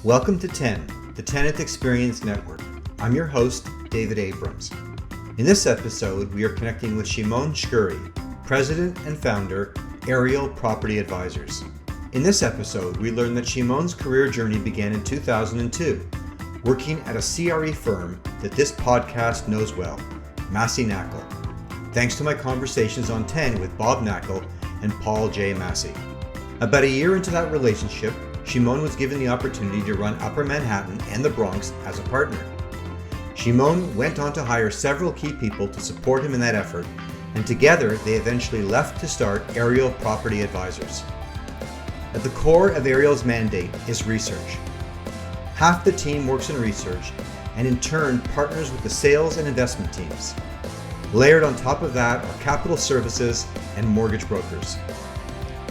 Welcome to 10, the Tenant Experience Network. I'm your host, David Abrams. In this episode, we are connecting with Shimon Shkury, President and Founder, Ariel Property Advisors. In this episode, we learn that Shimon's career journey began in 2002, working at a CRE firm that this podcast knows well, Massey Knakal. Thanks to my conversations on 10 with Bob Knakal and Paul J. Massey. About a year into that relationship, Shimon was given the opportunity to run Upper Manhattan and the Bronx as a partner. Shimon went on to hire several key people to support him in that effort, and together they eventually left to start Ariel Property Advisors. At the core of Ariel's mandate is research. Half the team works in research and in turn partners with the sales and investment teams. Layered on top of that are capital services and mortgage brokers.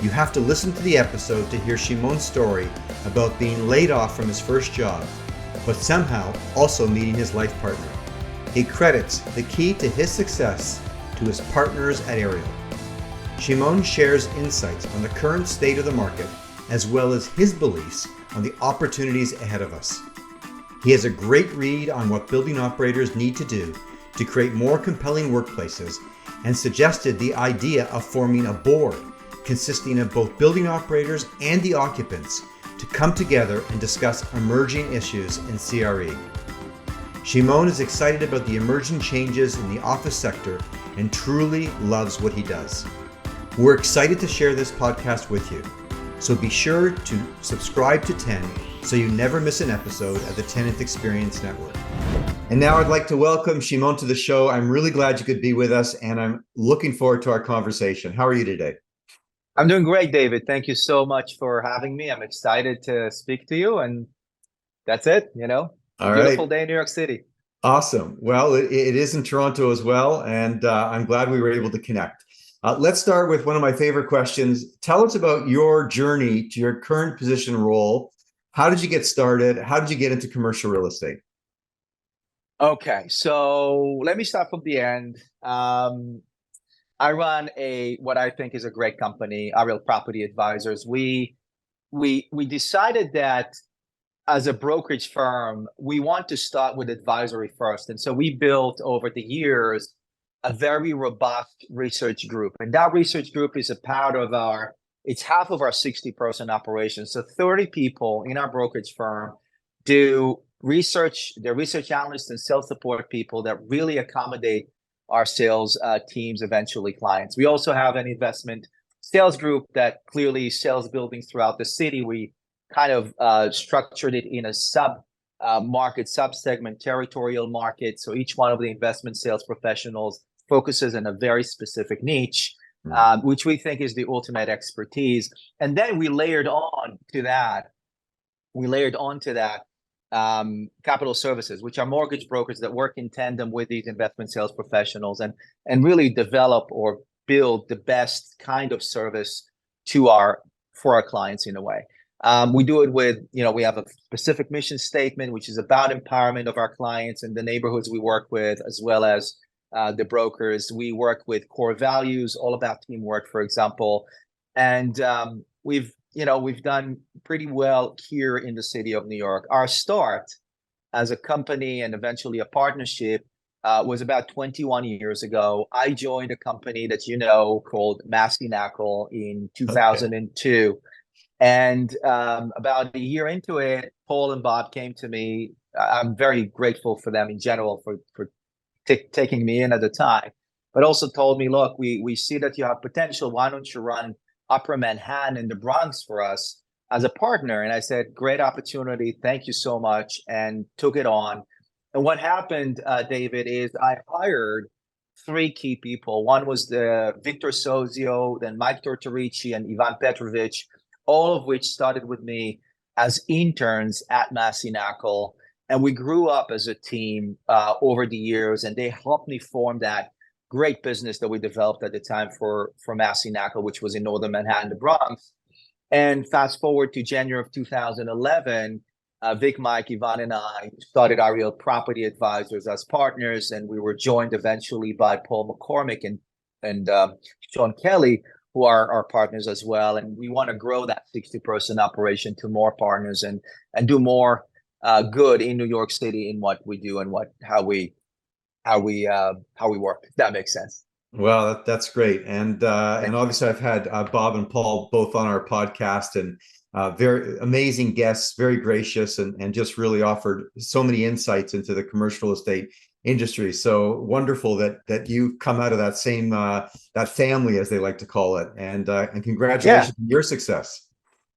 You have to listen to the episode to hear Shimon's story about being laid off from his first job, but somehow also meeting his life partner. He credits the key to his success to his partners at Ariel. Shimon shares insights on the current state of the market, as well as his beliefs on the opportunities ahead of us. He has a great read on what building operators need to do to create more compelling workplaces, and suggested the idea of forming a board consisting of both building operators and the occupants to come together and discuss emerging issues in CRE. Shimon is excited about the emerging changes in the office sector and truly loves what he does. We're excited to share this podcast with you, so be sure to subscribe to 10 so you never miss an episode of the Tenant Experience Network. And now I'd like to welcome Shimon to the show. I'm really glad you could be with us, and I'm looking forward to our conversation. How are you today? I'm doing great, David. Thank you so much for having me. I'm excited to speak to you, and that's it, All Beautiful right. day in New York City. Awesome. Well, it is in Toronto as well, and I'm glad we were able to connect. Let's start with one of my favorite questions. Tell us about your journey to your current position role. How did you get started? How did you get into commercial real estate? Okay, so let me start from the end. I run what I think is a great company, Ariel Property Advisors. We decided that as a brokerage firm, we want to start with advisory first. And so we built over the years a very robust research group. And that research group is it's half of our 60-person operation. So 30 people in our brokerage firm do research. They're research analysts and sales support people that really accommodate our sales teams, eventually clients. We also have an investment sales group that clearly sells buildings throughout the city. We kind of structured it in a sub-segment, territorial market. So each one of the investment sales professionals focuses on a very specific niche, which we think is the ultimate expertise. And then we layered on to that capital services, which are mortgage brokers that work in tandem with these investment sales professionals and really develop or build the best kind of service for our clients in a way. We do it with, we have a specific mission statement, which is about empowerment of our clients and the neighborhoods we work with, as well as the brokers. We work with core values, all about teamwork, for example. And we've done pretty well here in the city of New York. Our start as a company and eventually a partnership was about 21 years ago. I joined a company that called Massey Knakal in 2002. Okay. And about a year into it, Paul and Bob came to me. I'm very grateful for them in general for taking me in at the time, but also told me, look, we see that you have potential. Why don't you run Upper Manhattan and the Bronx for us as a partner? And I said, great opportunity. Thank you so much. And took it on. And what happened, David, is I hired 3 key people. One was the Victor Sozio, then Mike Tortorici, and Ivan Petrovich, all of which started with me as interns at Massey Knakal. And we grew up as a team over the years, and they helped me form that great business that we developed at the time for Massey Knakal, which was in Northern Manhattan, the Bronx. And fast forward to January of 2011, Vic, Mike, Ivan, and I started Ariel Property Advisors as partners, and we were joined eventually by Paul McCormick and Sean Kelly, who are our partners as well. And we want to grow that 60-person operation to more partners and do more good in New York City in what we do and how we work. If that makes sense. Well, that's great. And obviously I've had Bob and Paul both on our podcast, and very amazing guests, very gracious, and just really offered so many insights into the commercial estate industry. So wonderful that you come out of that same that family, as they like to call it. And congratulations on your success.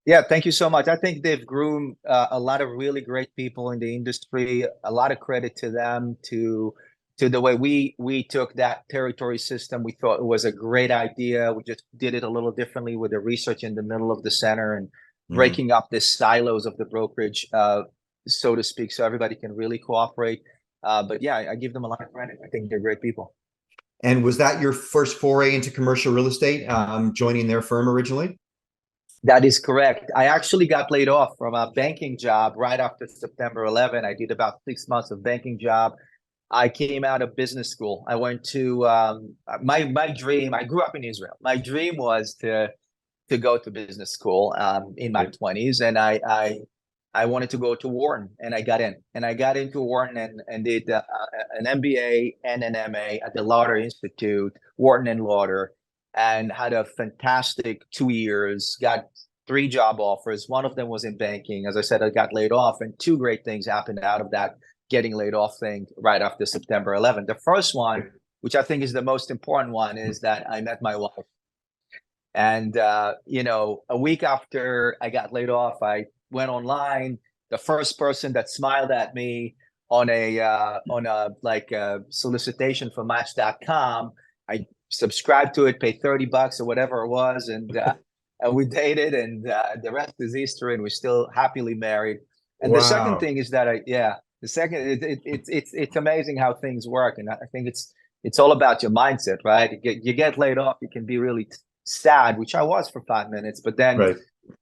Yeah, thank you so much. I think they've groomed a lot of really great people in the industry. A lot of credit to them, to the way we took that territory system. We thought it was a great idea. We just did it a little differently with the research in the middle of the center and breaking up the silos of the brokerage, so to speak, so everybody can really cooperate. But yeah, I give them a lot of credit. I think they're great people. And was that your first foray into commercial real estate, joining their firm originally? That is correct. I actually got laid off from a banking job right after September 11. I did about 6 months of banking job. I came out of business school. I went to my dream. I grew up in Israel. My dream was to go to business school in my 20s, and I wanted to go to Wharton, and I got in. And I got into Wharton and did an MBA and an MA at the Lauder Institute, Wharton and Lauder, and had a fantastic 2 years. Got 3 job offers. One of them was in banking. As I said, I got laid off, and 2 great things happened out of that getting laid off thing right after September 11th. The first one, which I think is the most important one, is that I met my wife. And, a week after I got laid off, I went online. The first person that smiled at me on a solicitation for Match.com, I subscribed to it, paid $30 or whatever it was. And we dated, and the rest is history, and we're still happily married. And Wow. The second thing is that it's amazing how things work. And I think it's all about your mindset, right? You get laid off, you can be really sad, which I was for 5 minutes, but then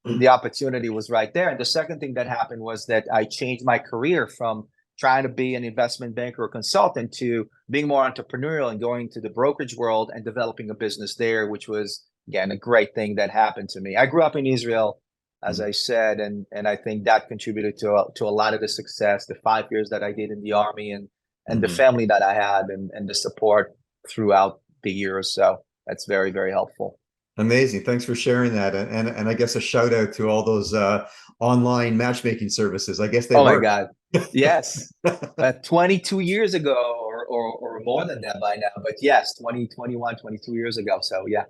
the opportunity was right there. And the second thing that happened was that I changed my career from trying to be an investment banker or consultant to being more entrepreneurial and going to the brokerage world and developing a business there, which was, again, a great thing that happened to me. I grew up in Israel, as I said, and I think that contributed to a lot of the success, the 5 years that I did in the Army, and the family that I had, and the support throughout the years. So that's very, very helpful. Amazing. Thanks for sharing that. And I guess a shout out to all those online matchmaking services. I guess they work. My God. Yes. 22 years ago or more than that by now. But yes, 21, 22 years ago. So yeah.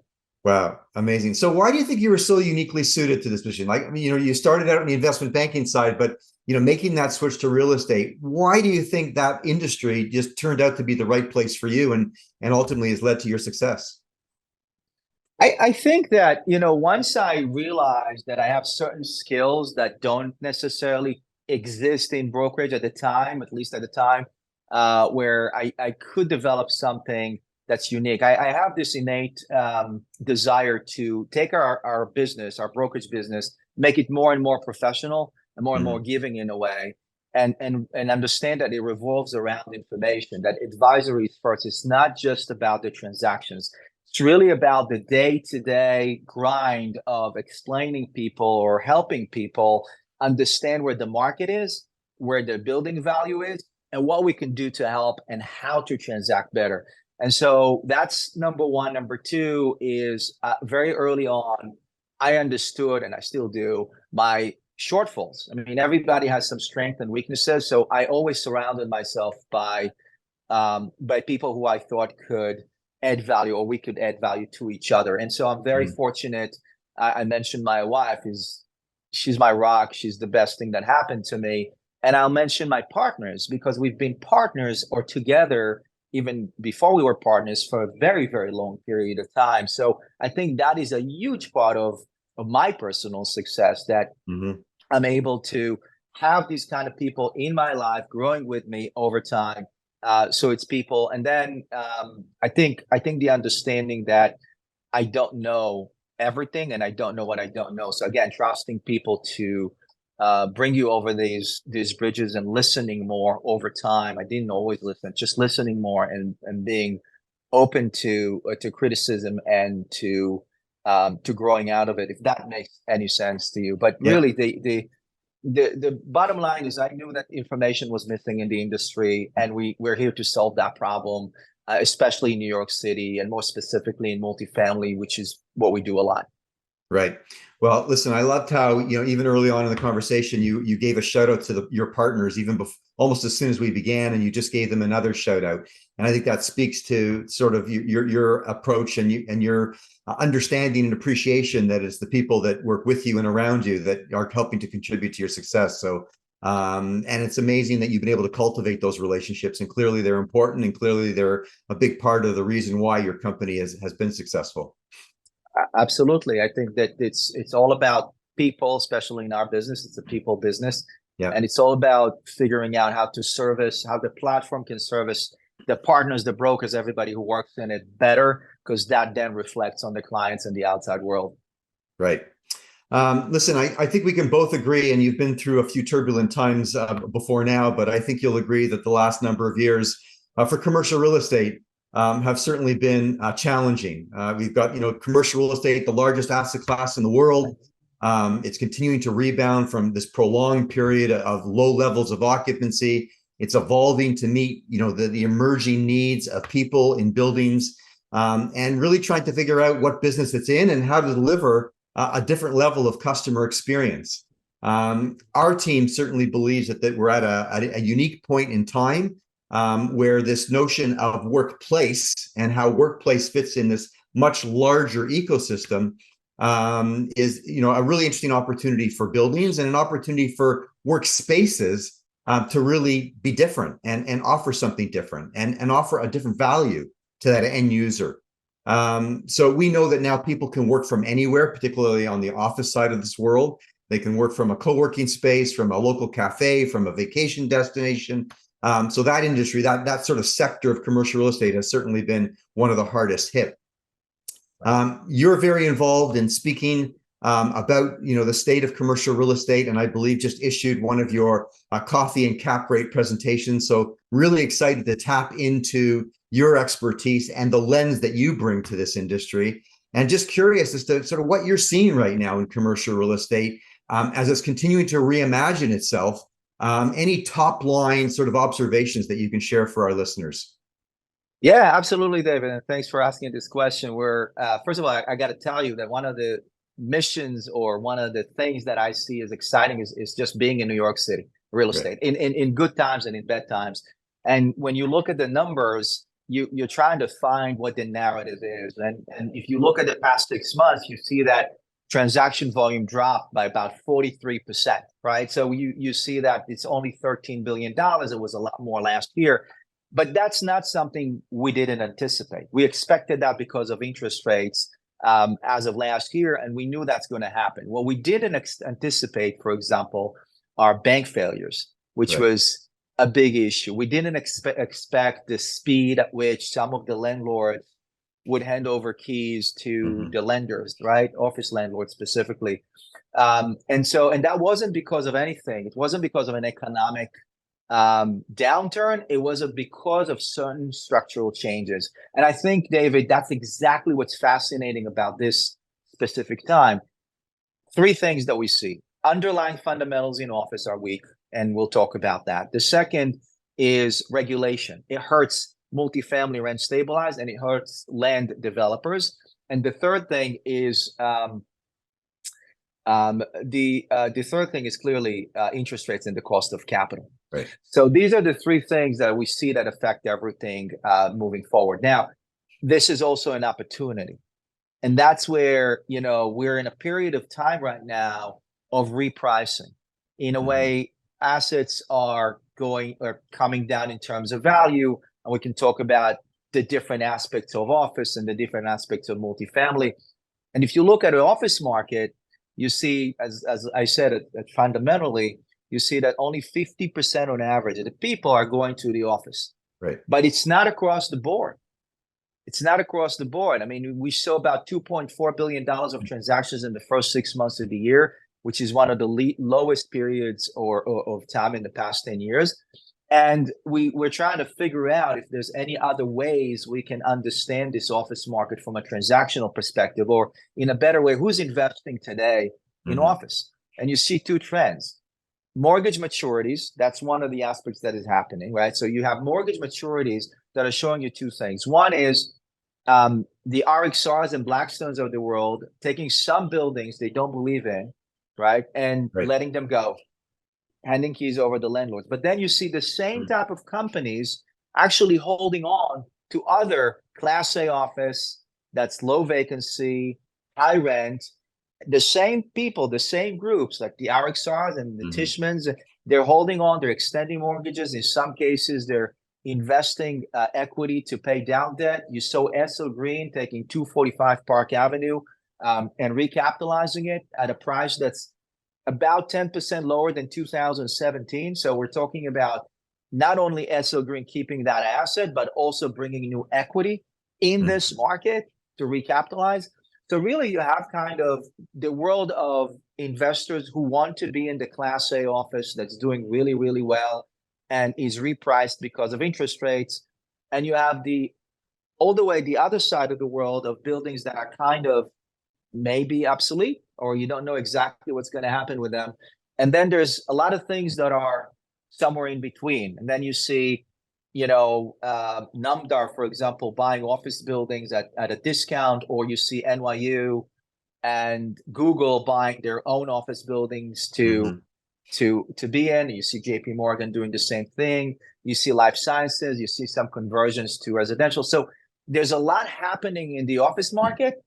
Wow. Amazing. So why do you think you were so uniquely suited to this position? Like, I mean, you started out on the investment banking side, but, making that switch to real estate, why do you think that industry just turned out to be the right place for you and ultimately has led to your success? I think that, once I realized that I have certain skills that don't necessarily exist in brokerage at the time, at least at the time, where I could develop something that's unique. I have this innate desire to take our business, our brokerage business, make it more and more professional and more giving in a way, and understand that it revolves around information, that advisory is first. It's not just about the transactions. It's really about the day-to-day grind of explaining people or helping people understand where the market is, where the building value is, and what we can do to help and how to transact better. And so that's number one. Number two is very early on, I understood, and I still do, my shortfalls. I mean, everybody has some strengths and weaknesses. So I always surrounded myself by people who I thought could add value, or we could add value to each other. And so I'm very fortunate. I mentioned my wife she's my rock. She's the best thing that happened to me. And I'll mention my partners, because we've been partners or together even before we were partners for a very, very long period of time. So I think that is a huge part of my personal success, that I'm able to have these kind of people in my life growing with me over time. So it's people. And then I think the understanding that I don't know everything and I don't know what I don't know. So again, trusting people to bring you over these bridges and listening more over time. I didn't always listen, just listening more and being open to criticism and to to growing out of it, if that makes any sense to you. But Yeah. really, the bottom line is I knew that information was missing in the industry, and we're here to solve that problem, especially in New York City, and more specifically in multifamily, which is what we do a lot. Right. Well, listen, I loved how, even early on in the conversation, you gave a shout out to your partners, even before, almost as soon as we began, and you just gave them another shout out. And I think that speaks to sort of your approach and your understanding and appreciation that it's the people that work with you and around you that are helping to contribute to your success. So, and it's amazing that you've been able to cultivate those relationships, and clearly they're important, and clearly they're a big part of the reason why your company has been successful. Absolutely. I think that it's all about people, especially in our business. It's a people business. Yeah. And it's all about figuring out how the platform can service the partners, the brokers, everybody who works in it better, because that then reflects on the clients and the outside world. Right. Listen, I think we can both agree, and you've been through a few turbulent times before now, but I think you'll agree that the last number of years for commercial real estate have certainly been challenging. We've got, commercial real estate, the largest asset class in the world. It's continuing to rebound from this prolonged period of low levels of occupancy. It's evolving to meet, the emerging needs of people in buildings, and really trying to figure out what business it's in and how to deliver a different level of customer experience. Our team certainly believes that we're at a unique point in time where this notion of workplace and how workplace fits in this much larger ecosystem is, a really interesting opportunity for buildings and an opportunity for workspaces to really be different and offer something different and offer a different value to that end user. So we know that now people can work from anywhere, particularly on the office side of this world. They can work from a co-working space, from a local cafe, from a vacation destination. So that industry, that sort of sector of commercial real estate has certainly been one of the hardest hit. You're very involved in speaking about the state of commercial real estate, and I believe just issued one of your coffee and cap rate presentations. So really excited to tap into your expertise and the lens that you bring to this industry. And just curious as to sort of what you're seeing right now in commercial real estate as it's continuing to reimagine itself. Any top line sort of observations that you can share for our listeners? Yeah, absolutely, David. And thanks for asking this question. We're first of all, I got to tell you that one of the missions or one of the things that I see as exciting is just being in New York City real estate in good times and in bad times. And when you look at the numbers, you're trying to find what the narrative is. And if you look at the past 6 months, you see that transaction volume dropped by about 43%, right? So you see that it's only $13 billion. It was a lot more last year. But that's not something we didn't anticipate. We expected that because of interest rates as of last year, and we knew that's going to happen. What we didn't anticipate, for example, are bank failures, which was a big issue. We didn't expect the speed at which some of the landlords would hand over keys to the lenders, right? Office landlords specifically. And that wasn't because of anything. It wasn't because of an economic downturn. It was because of certain structural changes. And I think, David, that's exactly what's fascinating about this specific time. Three things that we see. Underlying fundamentals in office are weak, and we'll talk about that. The second is regulation. It hurts multifamily rent stabilized, and it hurts land developers. And the third thing is the third thing is clearly interest rates and the cost of capital. Right. So these are the three things that we see that affect everything moving forward. Now, this is also an opportunity, and that's where we're in a period of time right now of repricing. In a way, assets are coming down in terms of value, and we can talk about the different aspects of office and the different aspects of multifamily. And if you look at the office market, you see, as I said, fundamentally, you see that only 50% on average of the people are going to the office. Right. But it's not across the board. It's not across the board. I mean, we saw about $2.4 billion of transactions in the first 6 months of the year, which is one of the lowest periods of time in the past 10 years. And we're trying to figure out if there's any other ways we can understand this office market from a transactional perspective, or in a better way, who's investing today in office. And you see two trends. Mortgage maturities, that's one of the aspects that is happening, right? So you have mortgage maturities that are showing you two things. One is the RXRs and Blackstones of the world taking some buildings they don't believe in, right? And letting them go, handing keys over to landlords. But then you see the same type of companies actually holding on to other Class A office that's low vacancy, high rent. The same people, the same groups, like the RXRs and the Tishmans, they're holding on, they're extending mortgages. In some cases, they're investing equity to pay down debt. You saw SL Green taking 245 Park Avenue and recapitalizing it at a price that's about 10% lower than 2017. So we're talking about not only SL Green keeping that asset, but also bringing new equity in this market to recapitalize. So really, you have kind of the world of investors who want to be in the Class A office that's doing really, really well and is repriced because of interest rates. And you have all the way the other side of the world of buildings that are kind of maybe obsolete, or you don't know exactly what's going to happen with them. And then there's a lot of things that are somewhere in between. And then you see, Namdar, for example, buying office buildings at a discount, or you see NYU and Google buying their own office buildings to be in. You see JP Morgan doing the same thing. You see life sciences, you see some conversions to residential. So there's a lot happening in the office market,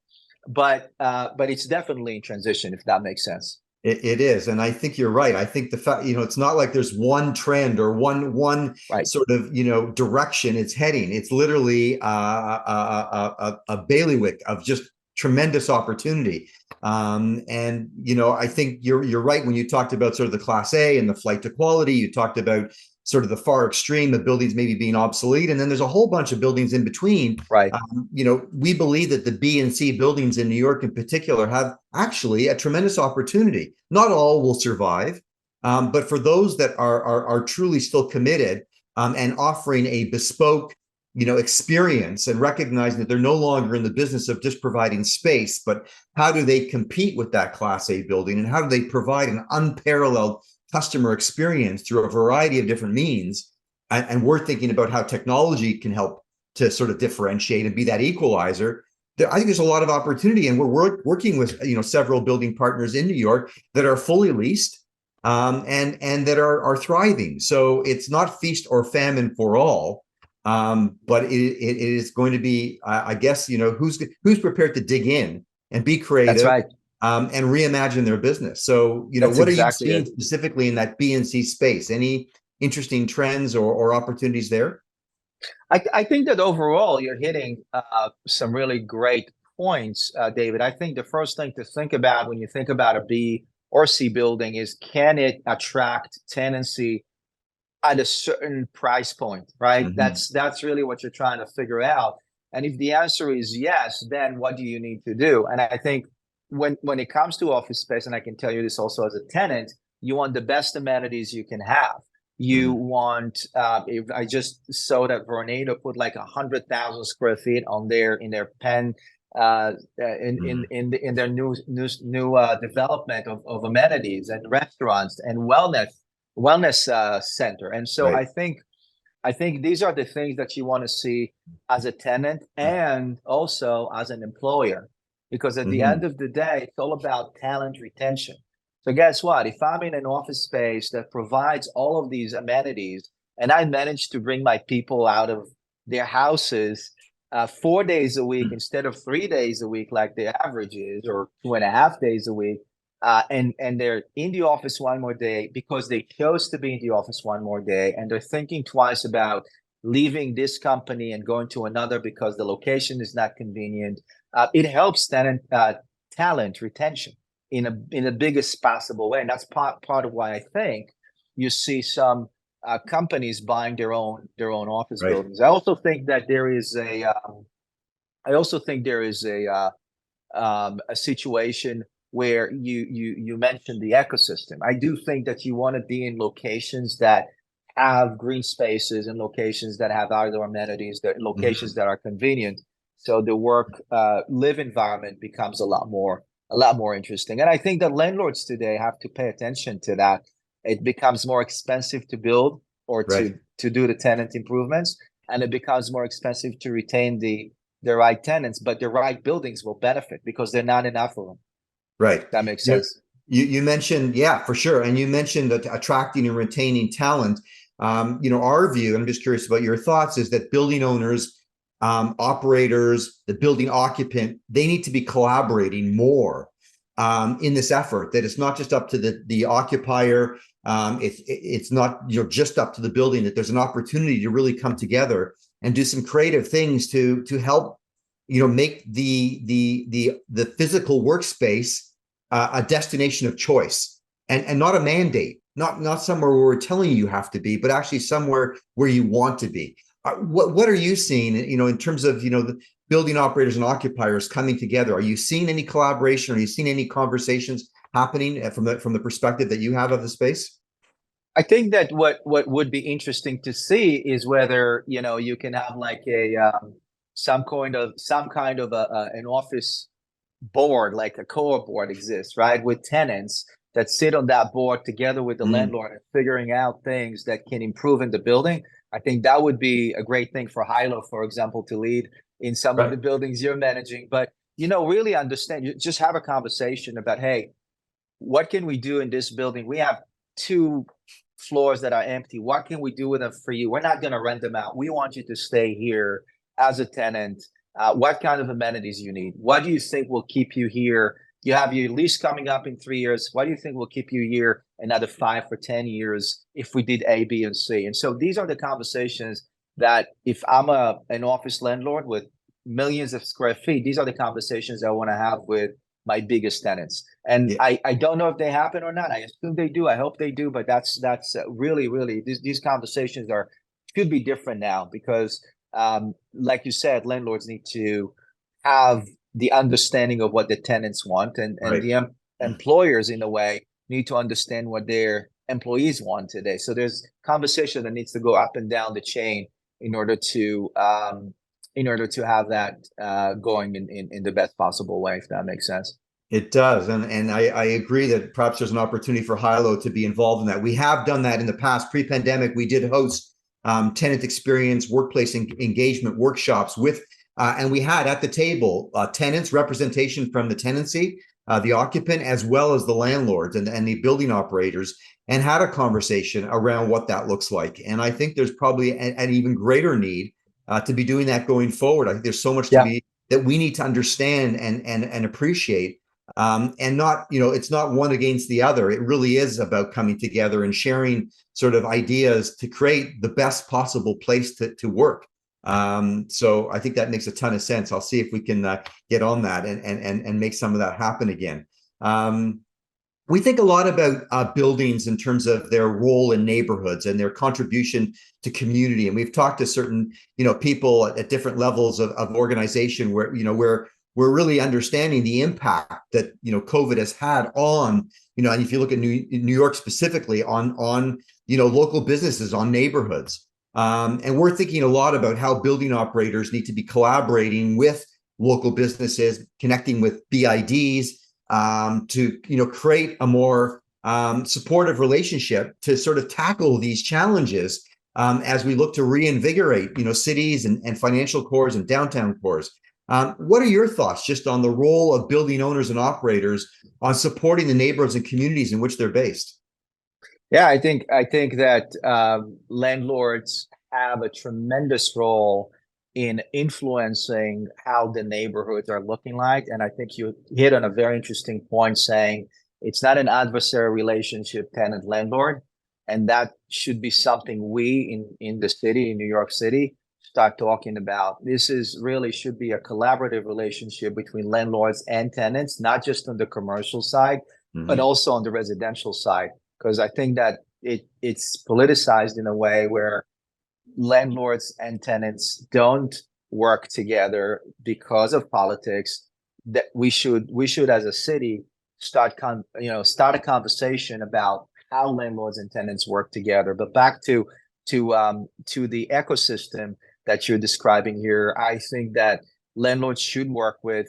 but it's definitely in transition, if that makes sense. It is, and I think you're right. I think the fact, it's not like there's one trend or one sort of direction it's heading. It's literally a bailiwick of just tremendous opportunity. And I think you're right when you talked about sort of the Class A and the flight to quality. You talked about sort of the far extreme of buildings maybe being obsolete. And then there's a whole bunch of buildings in between. Right. We believe that the B and C buildings in New York in particular have actually a tremendous opportunity. Not all will survive, but for those that are truly still committed and offering a bespoke, experience, and recognizing that they're no longer in the business of just providing space, but how do they compete with that Class A building, and how do they provide an unparalleled customer experience through a variety of different means. And we're thinking about how technology can help to sort of differentiate and be that equalizer. I think there's a lot of opportunity, and we're working with several building partners in New York that are fully leased and that are thriving. So it's not feast or famine for all, but it is going to be, I guess, who's prepared to dig in and be creative. That's right. And reimagine their business. So, what are you seeing specifically in that B and C space? Any interesting trends or opportunities there? I think that overall you're hitting some really great points, David. I think the first thing to think about when you think about a B or C building is, can it attract tenancy at a certain price point, right? That's really what you're trying to figure out. And if the answer is yes, then what do you need to do? And I think when it comes to office space, and I can tell you this also as a tenant, you want the best amenities you can have. You want, if I just saw that Vornado put like 100,000 square feet in their pen, in their new development of amenities and restaurants and wellness center. And so I think these are the things that you want to see as a tenant and also as an employer. Because at the end of the day, it's all about talent retention. So guess what? If I'm in an office space that provides all of these amenities, and I manage to bring my people out of their houses 4 days a week instead of 3 days a week like the average is, or 2.5 days a week, and they're in the office one more day because they chose to be in the office one more day, and they're thinking twice about leaving this company and going to another because the location is not convenient. It helps talent retention in the biggest possible way, and that's part of why I think you see some companies buying their own office buildings. I also think that there is a situation where you mentioned the ecosystem. I do think that you want to be in locations that have green spaces in locations that have outdoor amenities, that locations that are convenient. So the work live environment becomes a lot more interesting. And I think that landlords today have to pay attention to that. It becomes more expensive to build or Right. to do the tenant improvements, and it becomes more expensive to retain the right tenants, but the right buildings will benefit because they're not enough of them. Right. That makes You sense. you mentioned, yeah, for sure, and you mentioned that attracting and retaining talent. Our view, and I'm just curious about your thoughts, is that building owners, operators, the building occupant, they need to be collaborating more in this effort. That it's not just up to the occupier. It's not just up to the building. That there's an opportunity to really come together and do some creative things to help make the physical workspace a destination of choice and not a mandate, not somewhere where we're telling you have to be, but actually somewhere where you want to be. What are you seeing, in terms of, the building operators and occupiers coming together? Are you seeing any collaboration? Are you seeing any conversations happening from the perspective that you have of the space? I think that what would be interesting to see is whether you can have like a some kind of an office board, like a co-op board exists, right, with tenants that sit on that board together with the landlord and figuring out things that can improve in the building. I think that would be a great thing for Hilo, for example, to lead in some of the buildings you're managing. But really understand, just have a conversation about, hey, what can we do in this building? We have 2 floors that are empty. What can we do with them for you? We're not going to rent them out. We want you to stay here as a tenant. What kind of amenities you need? What do you think will keep you here? You have your lease coming up in 3 years. What do you think will keep you here another 5 or 10 years if we did A, B, and C? And so these are the conversations that if I'm an office landlord with millions of square feet, these are the conversations I want to have with my biggest tenants. And I don't know if they happen or not. I assume they do. I hope they do. But that's really these conversations should be different now because like you said, landlords need to have the understanding of what the tenants want, and the employers, in a way, need to understand what their employees want today. So there's conversation that needs to go up and down the chain in order to have that going in the best possible way, if that makes sense. It does. And I agree that perhaps there's an opportunity for Hilo to be involved in that. We have done that in the past. Pre-pandemic, we did host tenant experience, workplace engagement workshops with, and we had at the table tenants, representation from the tenancy, the occupant, as well as the landlords and the building operators, and had a conversation around what that looks like. And I think there's probably an even greater need to be doing that going forward. I think there's so much to be that we need to understand and appreciate. And not, it's not one against the other. It really is about coming together and sharing sort of ideas to create the best possible place to work. So I think that makes a ton of sense. I'll see if we can get on that and make some of that happen again. We think a lot about buildings in terms of their role in neighborhoods and their contribution to community. And we've talked to certain, people at different levels of organization where, we're really understanding the impact that, COVID has had on, and if you look at New York specifically on, local businesses, on neighborhoods. And we're thinking a lot about how building operators need to be collaborating with local businesses, connecting with BIDs, to create a more supportive relationship to sort of tackle these challenges as we look to reinvigorate cities and financial cores and downtown cores. What are your thoughts just on the role of building owners and operators on supporting the neighborhoods and communities in which they're based? Yeah, I think that landlords have a tremendous role in influencing how the neighborhoods are looking like. And I think you hit on a very interesting point, saying it's not an adversary relationship, tenant landlord. And that should be something we in the city, in New York City, start talking about. This should be a collaborative relationship between landlords and tenants, not just on the commercial side, but also on the residential side. Because I think that it's politicized in a way where landlords and tenants don't work together because of politics. That we should as a city start a conversation about how landlords and tenants work together. But back to to the ecosystem that you're describing here. I think that landlords should work with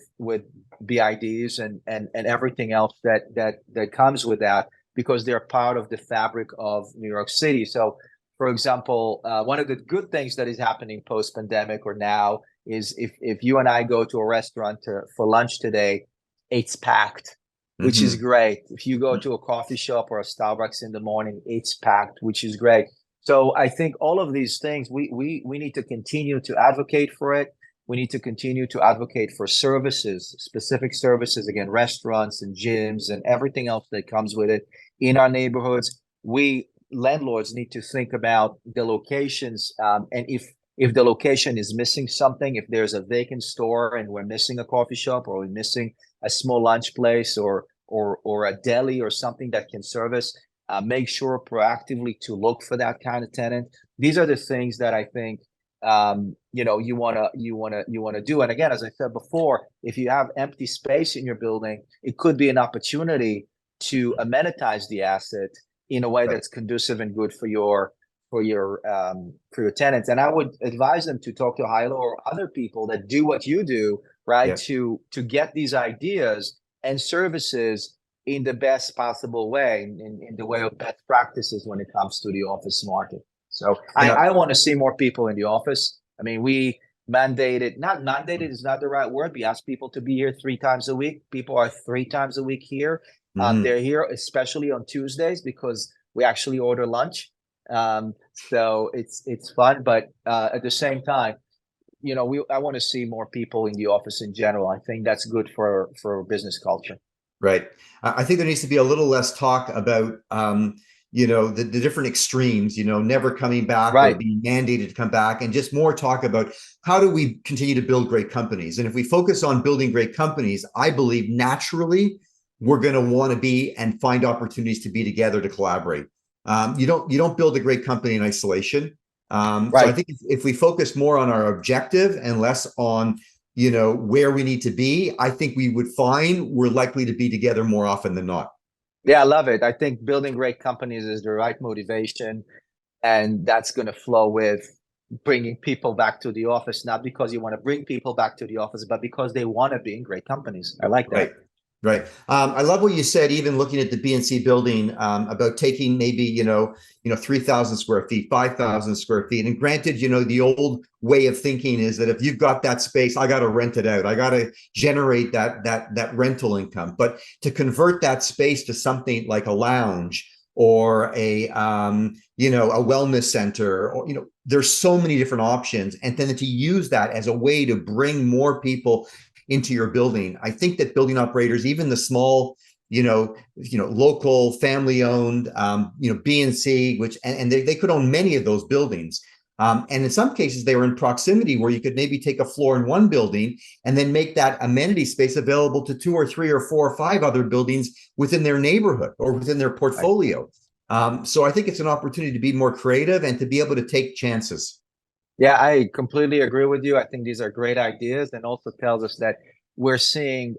BIDs and everything else that comes with that, because they're part of the fabric of New York City. So, for example, one of the good things that is happening post-pandemic or now is if you and I go to a restaurant for lunch today, it's packed, which is great. If you go to a coffee shop or a Starbucks in the morning, it's packed, which is great. So I think all of these things, we need to continue to advocate for it. We need to continue to advocate for services, specific services, again, restaurants and gyms and everything else that comes with it in our neighborhoods. We landlords need to think about the locations, and if the location is missing something, if there's a vacant store and we're missing a coffee shop, or we're missing a small lunch place or a deli or something that can service, make sure proactively to look for that kind of tenant. These are the things that I think you wanna do. And again, as I said before, if you have empty space in your building, it could be an opportunity to amenitize the asset in a way that's conducive and good for your tenants. And I would advise them to talk to Hilo or other people that do what you do, right? Yeah. To get these ideas and services in the best possible way, in the way of best practices when it comes to the office market. So I want to see more people in the office. I mean, we not mandated is not the right word. We ask people to be here 3 times a week. People are 3 times a week here. They're here, especially on Tuesdays, because we actually order lunch. So it's fun, but at the same time, I want to see more people in the office in general. I think that's good for business culture. Right. I think there needs to be a little less talk about, the different extremes, never coming back or being mandated to come back, and just more talk about how do we continue to build great companies. And if we focus on building great companies, I believe naturally we're going to want to be and find opportunities to be together to collaborate. You don't build a great company in isolation. So I think if we focus more on our objective and less on, where we need to be, I think we would find we're likely to be together more often than not. Yeah, I love it. I think building great companies is the right motivation, and that's going to flow with bringing people back to the office, not because you want to bring people back to the office, but because they want to be in great companies. I like that. Right. I love what you said, even looking at the B&C building, about taking maybe, 3,000 square feet, 5,000 square feet. And granted, the old way of thinking is that if you've got that space, I got to rent it out. I got to generate that rental income. But to convert that space to something like a lounge or a wellness center, or, there's so many different options. And then to use that as a way to bring more people into your building. I think that building operators, even the small, local family-owned, B&C, which and they could own many of those buildings. And in some cases, they were in proximity where you could maybe take a floor in one building and then make that amenity space available to 2 or 3 or 4 or 5 other buildings within their neighborhood or within their portfolio. So I think it's an opportunity to be more creative and to be able to take chances. Yeah, I completely agree with you. I think these are great ideas, and also tells us that we're seeing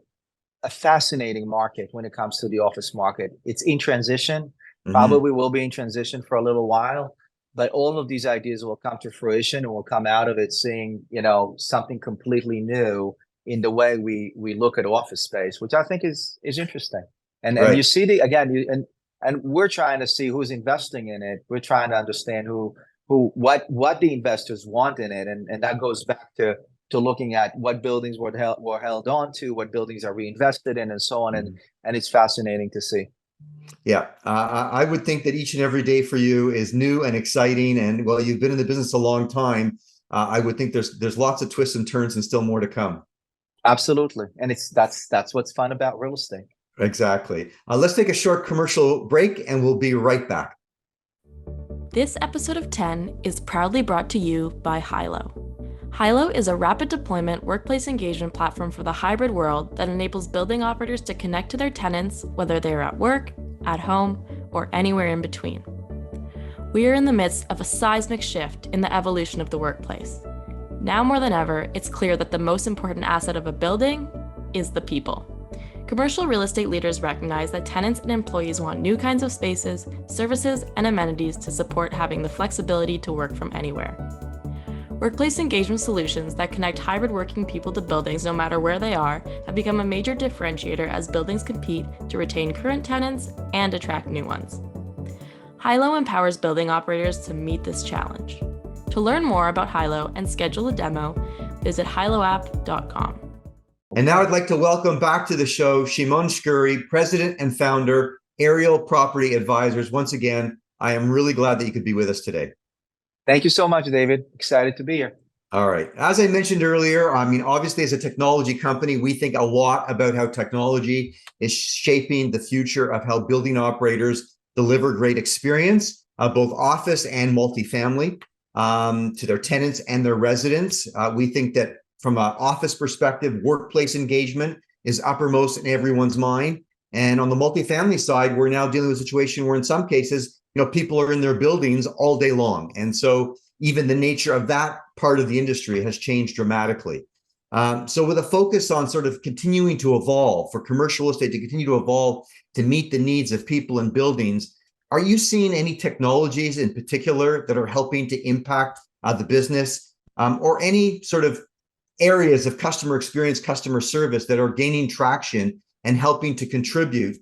a fascinating market when it comes to the office market. It's in transition, probably will be in transition for a little while, but all of these ideas will come to fruition, and we'll come out of it seeing, something completely new in the way we look at office space, which I think is interesting. And you see and we're trying to see who's investing in it. We're trying to understand what the investors want in it, and that goes back to looking at what buildings were held on to, what buildings are reinvested in, and so on. And it's fascinating to see. Yeah, I would think that each and every day for you is new and exciting, and well, you've been in the business a long time. I would think there's lots of twists and turns and still more to come. Absolutely, and that's what's fun about real estate. Exactly. Let's take a short commercial break, and we'll be right back. This episode of 10 is proudly brought to you by Hilo. Hilo is a rapid deployment workplace engagement platform for the hybrid world that enables building operators to connect to their tenants, whether they are at work, at home, or anywhere in between. We are in the midst of a seismic shift in the evolution of the workplace. Now more than ever, it's clear that the most important asset of a building is the people. Commercial real estate leaders recognize that tenants and employees want new kinds of spaces, services, and amenities to support having the flexibility to work from anywhere. Workplace engagement solutions that connect hybrid working people to buildings no matter where they are have become a major differentiator as buildings compete to retain current tenants and attract new ones. Hilo empowers building operators to meet this challenge. To learn more about Hilo and schedule a demo, visit hiloapp.com. And now I'd like to welcome back to the show Shimon Shkury, President and Founder, Ariel Property Advisors. Once again, I am really glad that you could be with us today. Thank you so much, David. Excited to be here. All right. As I mentioned earlier, obviously as a technology company, we think a lot about how technology is shaping the future of how building operators deliver great experience, both office and multifamily, to their tenants and their residents. We think that from an office perspective, workplace engagement is uppermost in everyone's mind. And on the multifamily side, we're now dealing with a situation where in some cases, people are in their buildings all day long. And so even the nature of that part of the industry has changed dramatically. So with a focus on sort of continuing to evolve, for commercial real estate to continue to evolve to meet the needs of people in buildings, are you seeing any technologies in particular that are helping to impact the business, or any sort of areas of customer experience, customer service that are gaining traction and helping to contribute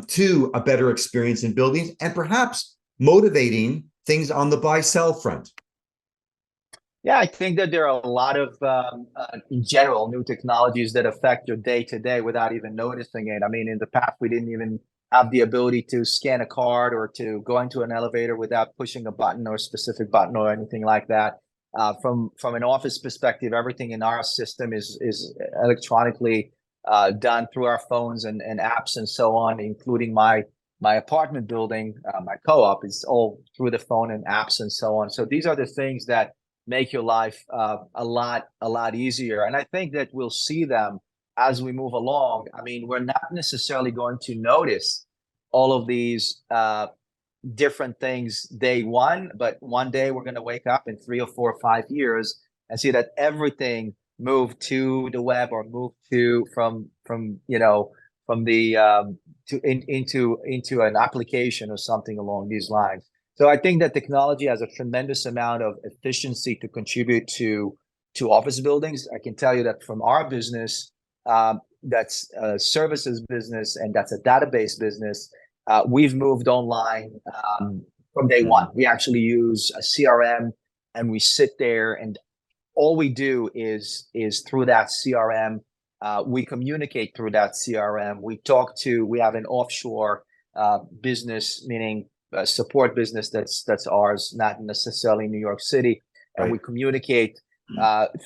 to a better experience in buildings and perhaps motivating things on the buy-sell front? Yeah, I think that there are a lot of, in general, new technologies that affect your day-to-day without even noticing it. I mean, in the past, we didn't even have the ability to scan a card or to go into an elevator without pushing a button or a specific button or anything like that. From an office perspective, everything in our system is electronically done through our phones and apps and so on, including my apartment building, my co-op is all through the phone and apps and so on. So these are the things that make your life a lot easier. And I think that we'll see them as we move along. I mean, we're not necessarily going to notice all of these different things day one, but one day we're going to wake up in 3 or 4 or 5 years and see that everything moved to the web or moved to into an application or something along these lines. So I think that technology has a tremendous amount of efficiency to contribute to office buildings. I can tell you that from our business, that's a services business and that's a database business. We've moved online from day one. We actually use a CRM and we sit there and all we do is through that CRM. We communicate through that CRM. We have an offshore business, meaning a support business that's ours, not necessarily New York City. And we communicate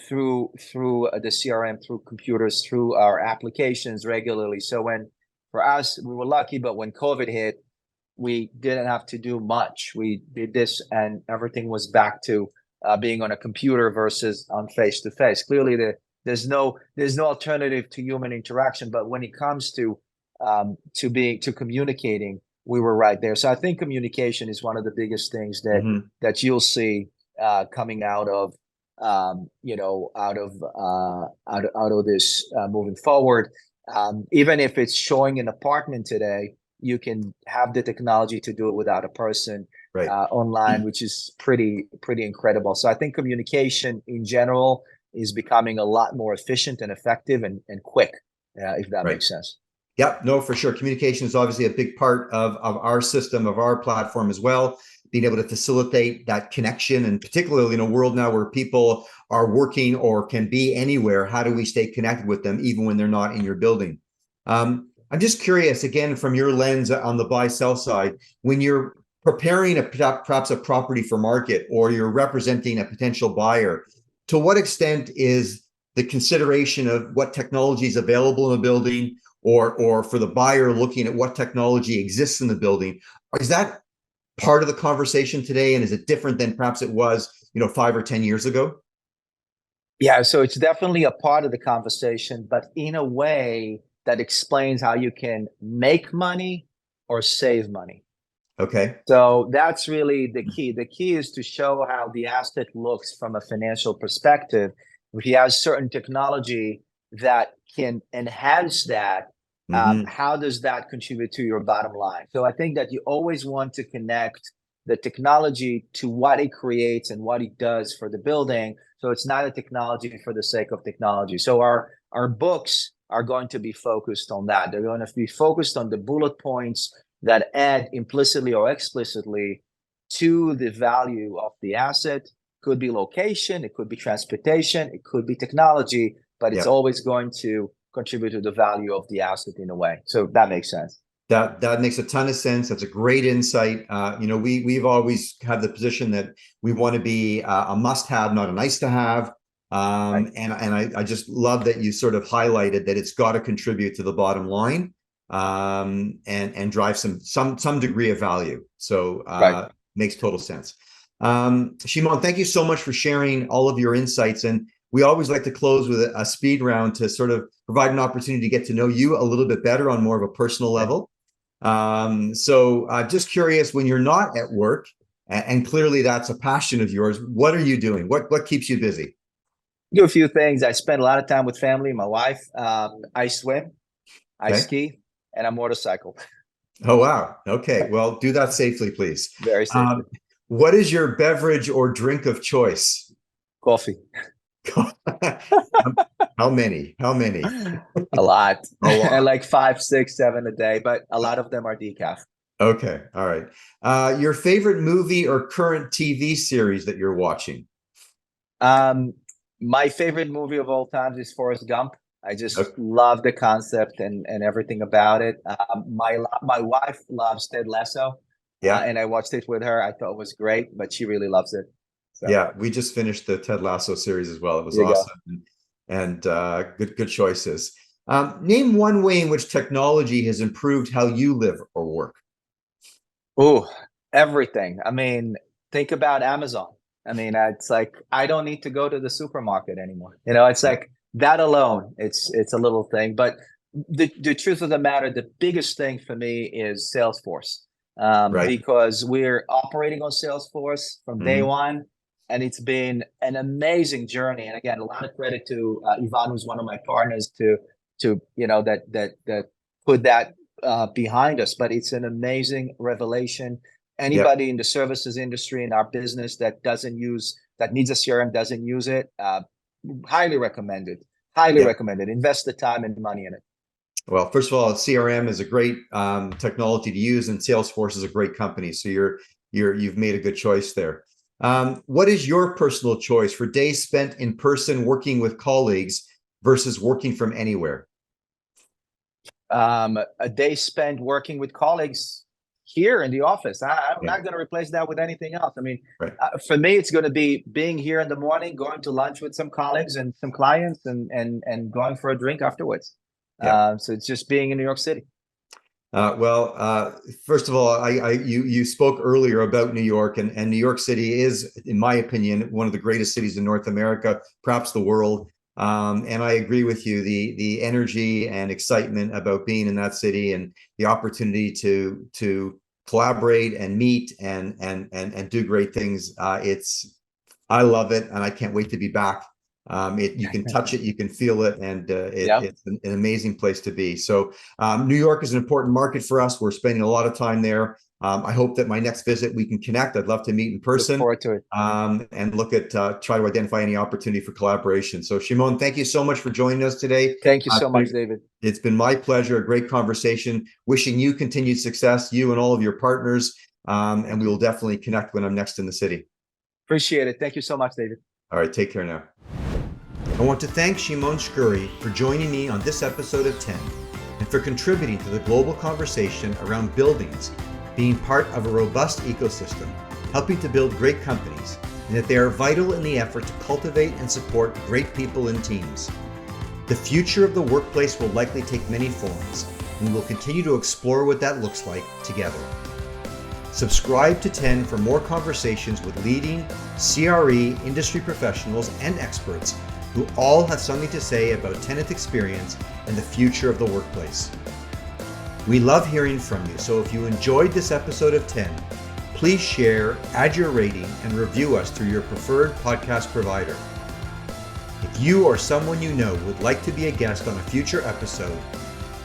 through the CRM, through computers, through our applications regularly. So for us, we were lucky, but when COVID hit, we didn't have to do much. We did this and everything was back to being on a computer versus on face-to-face. Clearly, there's no alternative to human interaction, but when it comes to communicating, we were right there. So I think communication is one of the biggest things that you'll see coming out of this moving forward. Even if it's showing an apartment today, you can have the technology to do it without a person online, which is pretty incredible. So I think communication in general is becoming a lot more efficient and effective and quick, if that makes sense. Yep, no, for sure. Communication is obviously a big part of our system, of our platform as well. Being able to facilitate that connection, and particularly in a world now where people are working or can be anywhere, how do we stay connected with them even when they're not in your building? I'm just curious, again, from your lens on the buy-sell side, when you're preparing perhaps a property for market or you're representing a potential buyer, to what extent is the consideration of what technology is available in a building or for the buyer looking at what technology exists in the building, is that part of the conversation today? And is it different than perhaps it was, 5 or 10 years ago? Yeah, so it's definitely a part of the conversation, but in a way that explains how you can make money or save money. Okay. So that's really the key. The key is to show how the asset looks from a financial perspective. If he has certain technology that can enhance that, How does that contribute to your bottom line? So I think that you always want to connect the technology to what it creates and what it does for the building. So it's not a technology for the sake of technology. So our books are going to be focused on that. They're going to be focused on the bullet points that add implicitly or explicitly to the value of the asset. Could be location, it could be transportation, it could be technology, but it's always going to contribute to the value of the asset in a way. So that makes sense. That makes a ton of sense. That's a great insight. We've always had the position that we want to be a must-have, not a nice-to-have. Right. And I just love that you sort of highlighted that it's got to contribute to the bottom line, and drive some degree of value. So right. Makes total sense. Shimon, thank you so much for sharing all of your insights. And we always like to close with a speed round to sort of provide an opportunity to get to know you a little bit better on more of a personal level. So just curious, when you're not at work, and clearly that's a passion of yours, what are you doing? What keeps you busy? Do a few things. I spend a lot of time with family, my wife. I swim, I ski, and I motorcycle. Oh, wow. Okay. Well, do that safely, please. Very safely. What is your beverage or drink of choice? Coffee. How many? A lot. Like 5, 6, 7 a day, but a lot of them are decaf. Okay. All right. Your favorite movie or current TV series that you're watching? My favorite movie of all time is Forrest Gump. I just love the concept and everything about it. My wife loves Ted Lasso. Yeah. And I watched it with her. I thought it was great, but she really loves it. So. Yeah, we just finished the Ted Lasso series as well. It was awesome. And good choices. Name one way in which technology has improved how you live or work. Oh, everything. I mean, think about Amazon. I mean, it's like, I don't need to go to the supermarket anymore. It's like that alone, it's a little thing. But the truth of the matter, the biggest thing for me is Salesforce. Because we're operating on Salesforce from day one. And it's been an amazing journey. And again, a lot of credit to Ivan, who's one of my partners, to that put that behind us. But it's an amazing revelation. Anybody in the services industry in our business that needs a CRM, doesn't use it, highly recommended. Highly recommended. Invest the time and money in it. Well, first of all, CRM is a great technology to use, and Salesforce is a great company. So you've made a good choice there. What is your personal choice for days spent in person working with colleagues versus working from anywhere? A day spent working with colleagues here in the office. I'm not going to replace that with anything else. I mean, for me, it's going to be being here in the morning, going to lunch with some colleagues and some clients, and going for a drink afterwards. So it's just being in New York City. First of all, you spoke earlier about New York, and New York City is, in my opinion, one of the greatest cities in North America, perhaps the world. And I agree with you. The energy and excitement about being in that city, and the opportunity to collaborate and meet and do great things. I love it, and I can't wait to be back. You can touch it, you can feel it, and it's an amazing place to be. So New York is an important market for us. We're spending a lot of time there. I hope that my next visit we can connect. I'd love to meet in person. Look forward to it. And look at try to identify any opportunity for collaboration. So Shimon, thank you so much for joining us today. Thank you so much, David. It's been my pleasure. A great conversation. Wishing you continued success, you and all of your partners. And we will definitely connect when I'm next in the city. Appreciate it. Thank you so much, David. All right, take care now. I want to thank Shimon Shkury for joining me on this episode of 10 and for contributing to the global conversation around buildings being part of a robust ecosystem, helping to build great companies, and that they are vital in the effort to cultivate and support great people and teams. The future of the workplace will likely take many forms, and we'll continue to explore what that looks like together. Subscribe to 10 for more conversations with leading CRE industry professionals and experts who all have something to say about tenant experience and the future of the workplace. We love hearing from you, so if you enjoyed this episode of 10, please share, add your rating, and review us through your preferred podcast provider. If you or someone you know would like to be a guest on a future episode,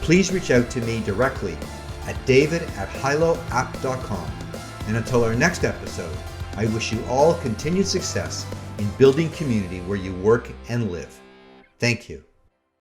please reach out to me directly at david@hiloapp.com. And until our next episode, I wish you all continued success in building community where you work and live. Thank you.